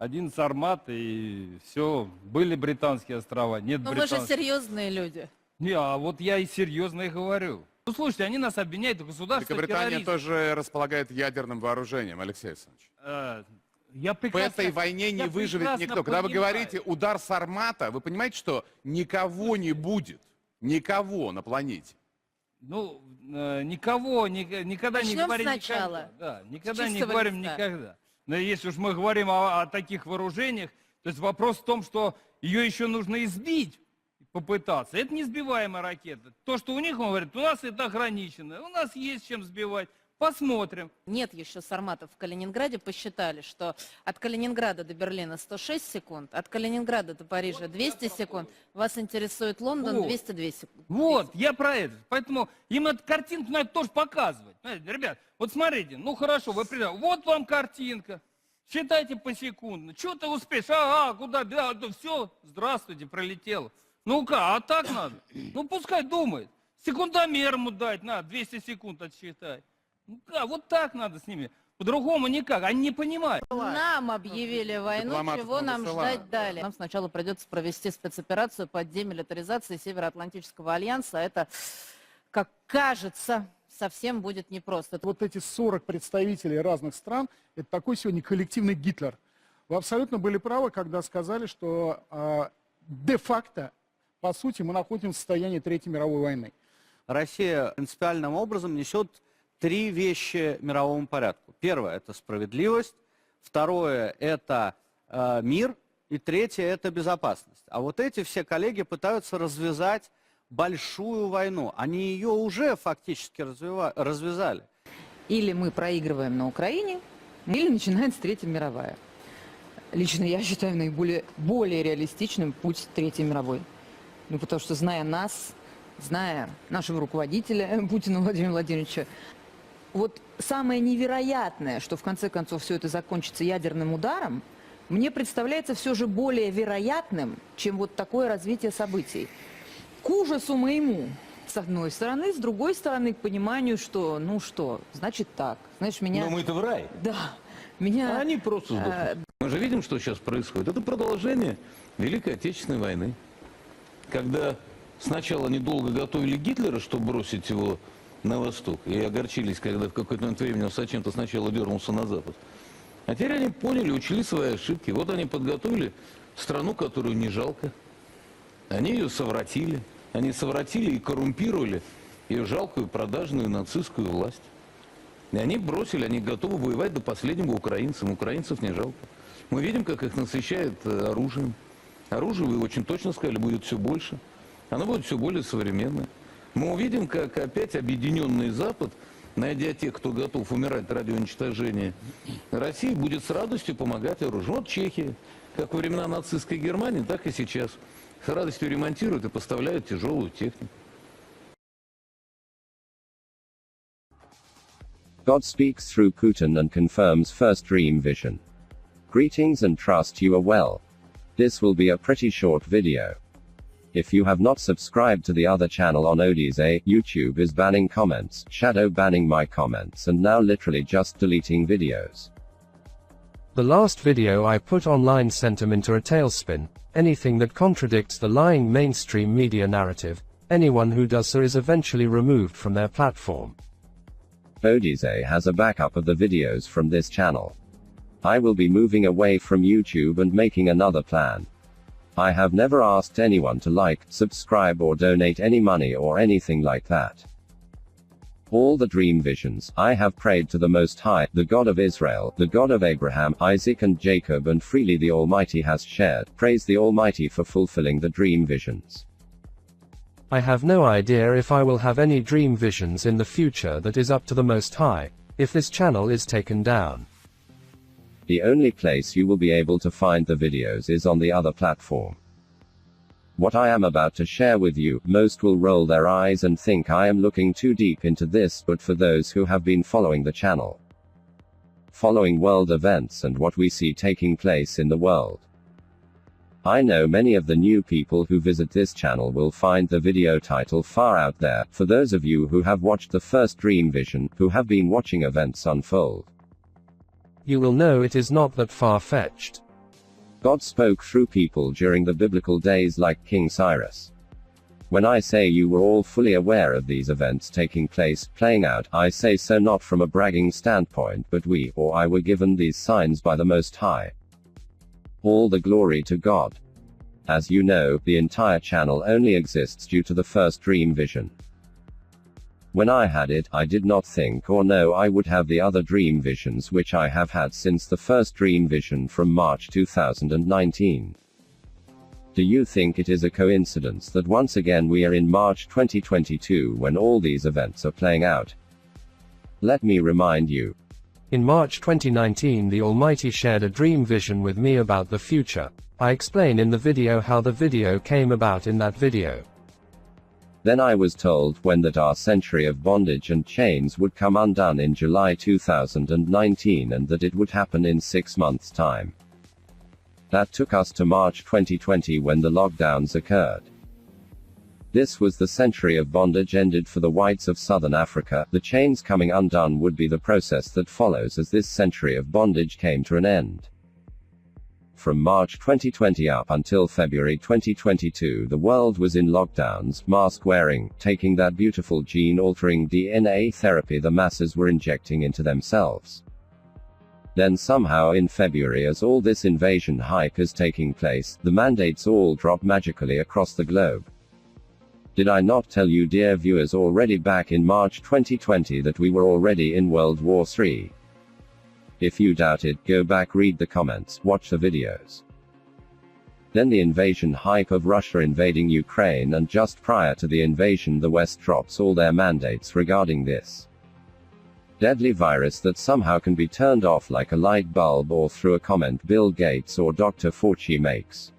один Сармат, и все. Были британские острова, нет Но мы же британских. серьезные люди. Не, а вот я и серьезно и говорю. Ну, слушайте, они нас обвиняют в государстве Великобритания терроризме. тоже располагает ядерным вооружением, Алексей Александрович. Я В прекрасно, этой войне не я выживет прекрасно никто. Когда вы понимаю. говорите удар Сармата, вы понимаете, что никого не будет. Никого на планете. Ну, никого, никогда не Начнем говорим сначала. никогда. Да, никогда не чистого говорим листа. никогда. Но если уж мы говорим о таких вооружениях, то есть вопрос в том, что ее еще нужно избить, попытаться. Это не сбиваемая ракета. То, что у них, он говорит, у нас это ограничено, у нас есть чем сбивать. Посмотрим. Нет еще сарматов в Калининграде, посчитали, что от Калининграда до Берлина 106 секунд, от Калининграда до Парижа 200 секунд. Вас интересует Лондон Вот. 202 секунды. Вот, я про это. Поэтому им эту картинку надо тоже показывать. Знаете, ребят, вот смотрите, ну хорошо, вы приезжаете, вот вам картинка. Считайте посекундно. Что ты успеешь? Куда? Да, все, здравствуйте, пролетело. Ну-ка, а так надо? Ну пускай думает. Секундомер ему дать, надо, 200 секунд отсчитать. Ну как, вот так надо с ними. По-другому никак, они не понимают. Нам объявили войну, Дипломатов чего мы нам высылаем. ждать далее? Нам сначала придется провести спецоперацию по демилитаризации Североатлантического альянса. Это, как кажется, совсем будет непросто. Вот эти 40 представителей разных стран, это такой сегодня коллективный Гитлер. Вы абсолютно были правы, когда сказали, что де-факто, по сути, мы находимся в состоянии Третьей мировой войны. Россия принципиальным образом несет три вещи мировому порядку. Первое – это справедливость, второе – это мир, и третье – это безопасность. А вот эти все коллеги пытаются развязать большую войну. Они ее уже фактически развязали. Или мы проигрываем на Украине, или начинается Третья мировая. Лично я считаю более реалистичным путь Третьей мировой. Ну, потому что, зная нас, зная нашего руководителя Путина Владимира Владимировича, вот самое невероятное, что в конце концов все это закончится ядерным ударом, мне представляется все же более вероятным, чем вот такое развитие событий. К ужасу моему, с одной стороны, с другой стороны, к пониманию, что, ну что, значит так. Знаешь, меня... Но мы-то в рай. Да. Меня... А они просто сдохнут. Мы же видим, что сейчас происходит. Это продолжение Великой Отечественной войны. Когда сначала они долго готовили Гитлера, чтобы бросить его на восток, и огорчились, когда в какой-то момент времени он зачем-то сначала дернулся на запад. А теперь они поняли, учли свои ошибки. Вот они подготовили страну, которую не жалко. Они ее совратили. Они совратили и коррумпировали ее жалкую продажную нацистскую власть. И они бросили, они готовы воевать до последнего украинцам. Украинцев не жалко. Мы видим, как их насыщает оружием. Оружие, вы очень точно сказали, будет все больше. Оно будет все более современное. Мы увидим, как опять объединенный Запад, найдя тех, кто готов умирать ради уничтожения России, будет с радостью помогать оружию. Вот Чехия, как во времена нацистской Германии, так и сейчас. С радостью ремонтируют и поставляют тяжелую технику. God speaks through Putin and confirms first dream vision. Greetings and trust you are well. This will be a pretty short video. If you have not subscribed to the other channel on Odise, YouTube is banning comments, shadow banning my comments, and now literally just deleting videos. The last video I put online sent him into a tailspin. Anything that contradicts the lying mainstream media narrative, anyone who does so is eventually removed from their platform. Odise has a backup of the videos from this channel. I will be moving away from YouTube and making another plan. I have never asked anyone to like, subscribe or donate any money or anything like that. All the dream visions, I have prayed to the Most High, the God of Israel, the God of Abraham, Isaac and Jacob, and freely the Almighty has shared. Praise the Almighty for fulfilling the dream visions. I have no idea if I will have any dream visions in the future. That is up to the Most High, if this channel is taken down. The only place you will be able to find the videos is on the other platform. What I am about to share with you, most will roll their eyes and think I am looking too deep into this, but for those who have been following the channel, following world events and what we see taking place in the world, I know many of the new people who visit this channel will find the video title far out there. For those of you who have watched the first dream vision, who have been watching events unfold, You will know it is not that far-fetched. God spoke through people during the biblical days like King Cyrus. When I say you were all fully aware of these events taking place, playing out, I say so not from a bragging standpoint, but we, or I, were given these signs by the Most High. All the glory to God. As you know, the entire channel only exists due to the first dream vision. When I had it, I did not think or know I would have the other dream visions which I have had since the first dream vision from March 2019. Do you think it is a coincidence that once again we are in March 2022 when all these events are playing out? Let me remind you. In March 2019, the Almighty shared a dream vision with me about the future. I explain in the video how the video came about in that video. Then I was told when that our century of bondage and chains would come undone in July 2019 and that it would happen in 6 months' time. That took us to March 2020 when the lockdowns occurred. This was the century of bondage ended for the whites of Southern Africa. The chains coming undone would be the process that follows as this century of bondage came to an end. From March 2020 up until February 2022, the world was in lockdowns, mask wearing, taking that beautiful gene-altering DNA therapy the masses were injecting into themselves. Then somehow in February, as all this invasion hype is taking place, the mandates all drop magically across the globe. Did I not tell you, dear viewers, already back in March 2020 that we were already in World War III? If you doubt it, go back, read the comments, watch the videos. Then the invasion hype of Russia invading Ukraine, and just prior to the invasion the West drops all their mandates regarding this deadly virus that somehow can be turned off like a light bulb or through a comment Bill Gates or Dr. Fauci makes.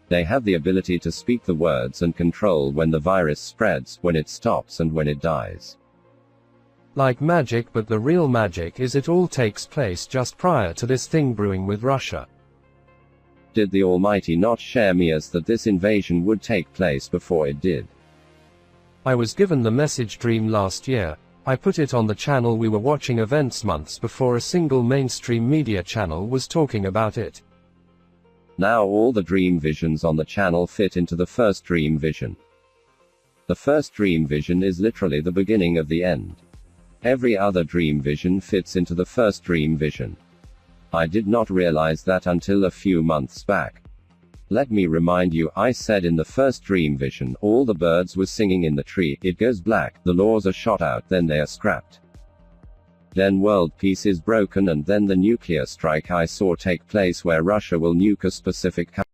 They have the ability to speak the words and control when the virus spreads, when it stops, and when it dies. Like magic, but the real magic is it all takes place just prior to this thing brewing with Russia. Did the Almighty not share me as that this invasion would take place before it did? I was given the message dream last year. I put it on the channel we were watching events months before a single mainstream media channel was talking about it. Now all the dream visions on the channel fit into the first dream vision. The first dream vision is literally the beginning of the end. Every other dream vision fits into the first dream vision. I did not realize that until a few months back. Let me remind you, I said in the first dream vision, all the birds were singing in the tree, it goes black, the laws are shot out, then they are scrapped. Then world peace is broken, and then the nuclear strike I saw take place where Russia will nuke a specific country.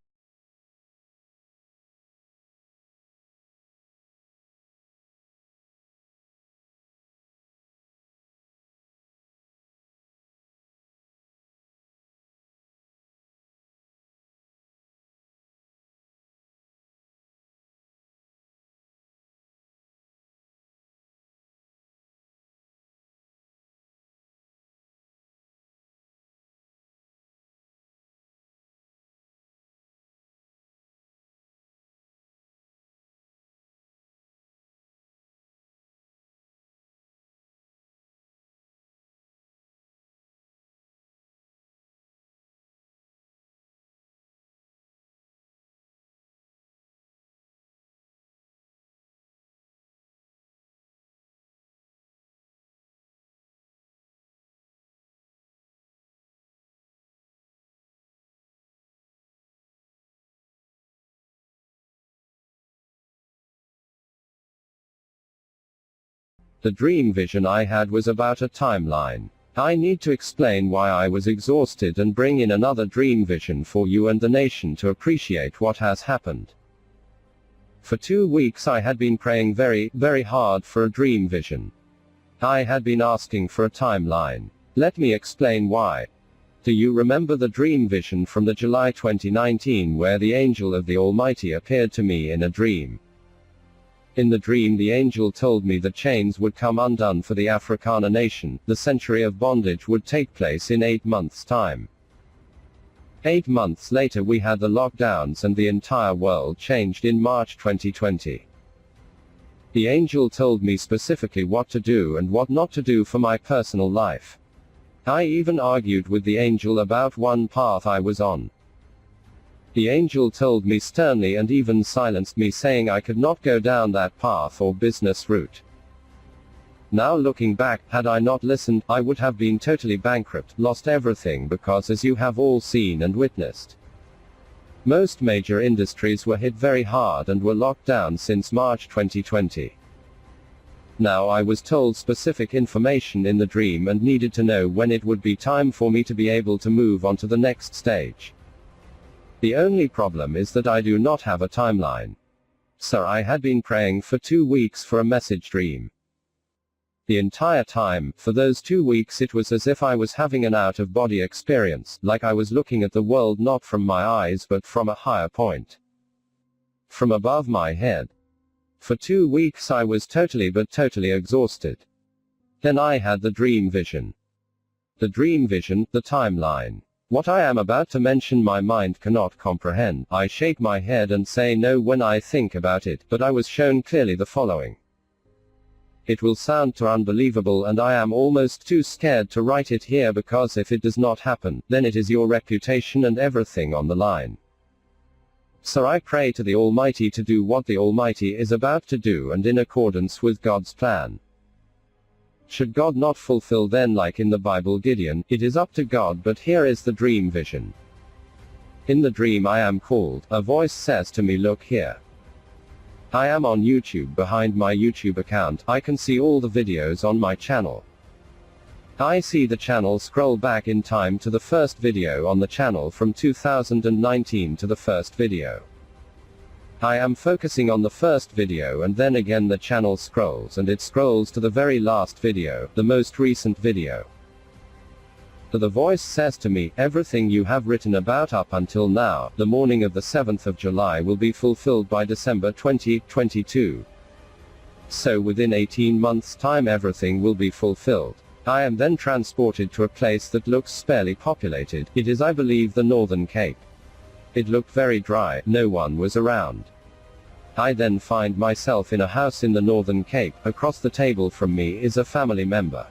The dream vision I had was about a timeline. I need to explain why I was exhausted and bring in another dream vision for you and the nation to appreciate what has happened. For 2 weeks I had been praying very, very hard for a dream vision. I had been asking for a timeline. Let me explain why. Do you remember the dream vision from the July 2019 where the angel of the Almighty appeared to me in a dream? In the dream the angel told me the chains would come undone for the Afrikaner nation, the century of bondage would take place in 8 months' time. 8 months later we had the lockdowns and the entire world changed in March 2020. The angel told me specifically what to do and what not to do for my personal life. I even argued with the angel about one path I was on. The angel told me sternly and even silenced me, saying I could not go down that path or business route. Now looking back, had I not listened, I would have been totally bankrupt, lost everything, because as you have all seen and witnessed, most major industries were hit very hard and were locked down since March 2020. Now I was told specific information in the dream and needed to know when it would be time for me to be able to move on to the next stage. The only problem is that I do not have a timeline. Sir, I had been praying for 2 weeks for a message dream. The entire time, for those 2 weeks, it was as if I was having an out-of-body experience, like I was looking at the world not from my eyes but from a higher point, from above my head. For 2 weeks I was totally exhausted. Then I had the dream vision. The dream vision, the timeline. What I am about to mention my mind cannot comprehend. I shake my head and say no when I think about it, but I was shown clearly the following. It will sound too unbelievable and I am almost too scared to write it here, because if it does not happen, then it is your reputation and everything on the line. So I pray to the Almighty to do what the Almighty is about to do and in accordance with God's plan. Should God not fulfill, then like in the Bible Gideon, it is up to God, but here is the dream vision. In the dream I am called, a voice says to me, look here. I am on YouTube. Behind my YouTube account, I can see all the videos on my channel. I see the channel scroll back in time to the first video on the channel from 2019 to the first video. I am focusing on the first video and then again the channel scrolls and it scrolls to the very last video, the most recent video. The voice says to me, everything you have written about up until now, the morning of the 7th of July, will be fulfilled by December 2022. So within 18 months' time everything will be fulfilled. I am then transported to a place that looks sparsely populated. It is, I believe, the Northern Cape. It looked very dry, no one was around. I then find myself in a house in the Northern Cape. Across the table from me is a family member.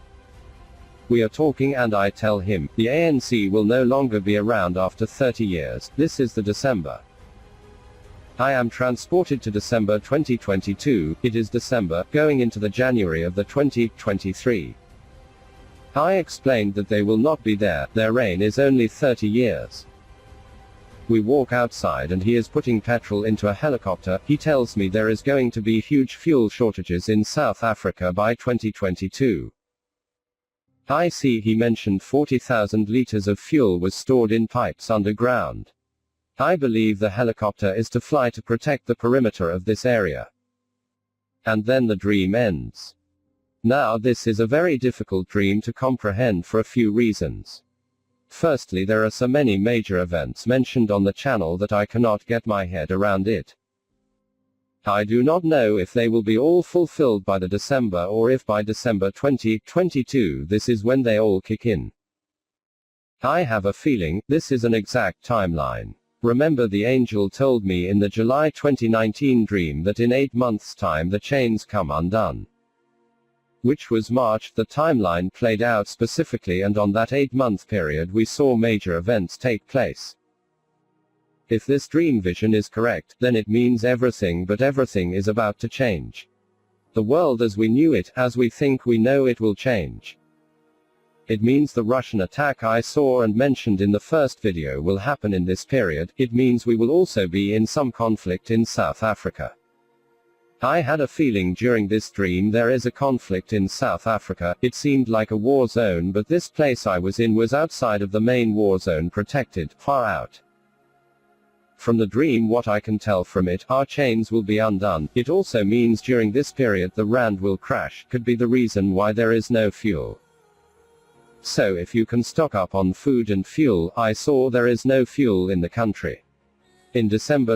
We are talking and I tell him, the ANC will no longer be around after 30 years, this is the December. I am transported to December 2022, it is December, going into the January of the 2023. I explained that they will not be there, their reign is only 30 years. We walk outside and he is putting petrol into a helicopter. He tells me there is going to be huge fuel shortages in South Africa by 2022. I see he mentioned 40,000 liters of fuel was stored in pipes underground. I believe the helicopter is to fly to protect the perimeter of this area. And then the dream ends. Now this is a very difficult dream to comprehend for a few reasons. Firstly, there are so many major events mentioned on the channel that I cannot get my head around it. I do not know if they will be all fulfilled by the December or if by December 2022 this is when they all kick in. I have a feeling this is an exact timeline. Remember, the angel told me in the July 2019 dream that in 8 months' time the chains come undone. Which was March. The timeline played out specifically, and on that 8-month period we saw major events take place. If this dream vision is correct, then it means everything but everything is about to change. The world as we knew it, as we think we know it, will change. It means the Russian attack I saw and mentioned in the first video will happen in this period. It means we will also be in some conflict in South Africa. I had a feeling during this dream there is a conflict in South Africa. It seemed like a war zone, but this place I was in was outside of the main war zone, protected, far out. From the dream, what I can tell from it, our chains will be undone. It also means during this period the rand will crash, could be the reason why there is no fuel. So if you can stock up on food and fuel, I saw there is no fuel in the country. In December